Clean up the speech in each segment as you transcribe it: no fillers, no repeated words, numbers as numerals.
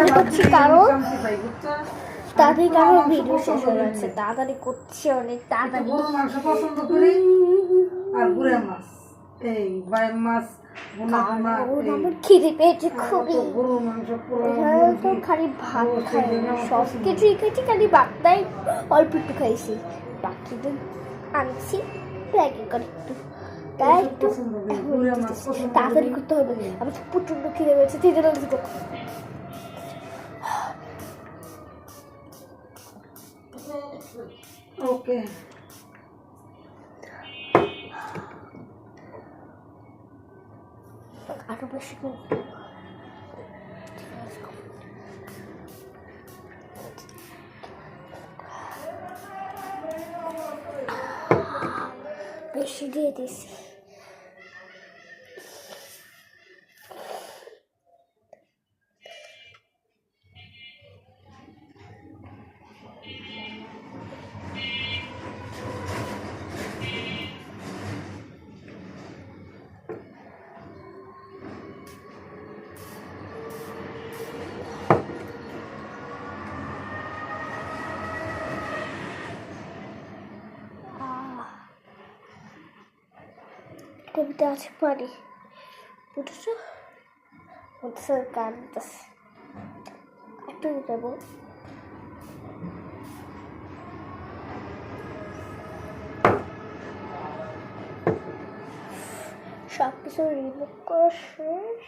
তাড়াতাড়ি করছি কারণ ভিডিও শেষ হয়ে যাচ্ছে। তাড়াতাড়ি করছি, অনেক তাড়াতাড়ি। গরুর মাংস পছন্দ করি আর গুড়া মাছ, এই বাইম মাছ আমার খিদে পেয়েছে খুবই। গরুর মাংস তো খালি ভাত খাই না, সব কিছুই খেয়েছি, খালি ভাত নাই অল্প একটু খাইছি। বাকি তো আনছি প্যাকেট করে একটু, তাই একটু তাড়াতাড়ি করতে হবে। আমি তো প্রচন্ড খিদে পেয়েছে, খিদে লাগছে। ওকে আরো বেশি বেশি দিয়ে দিছি। টেবিলটা আছে পানি, বুঝেছো? বুঝছো গান দিতেছে একটু দেবো। সব কিছু রিমুভ করা শেষ।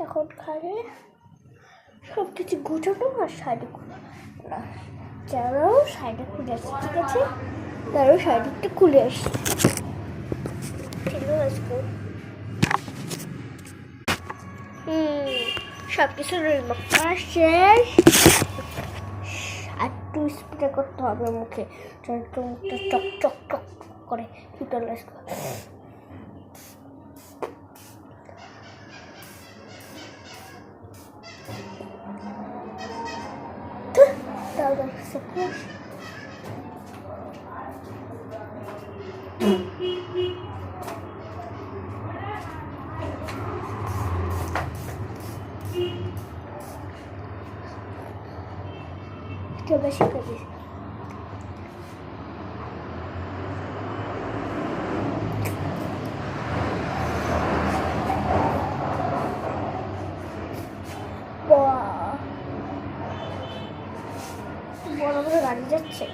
এখন খালি সব কিছু গুছানো আর সাইডে না, যারাও সাইডে খুলে আসছে, ঠিক আছে? তারাও সাইডে খুলে আসছে, সব কিছু রিমুভ করা শেষ। আর একটু স্প্রে করতে হবে মুখে, একটু মুখটা চক চক চক করে ভিতরে আসবে। বেশি করে বড় বড় গাড়ি যাচ্ছে।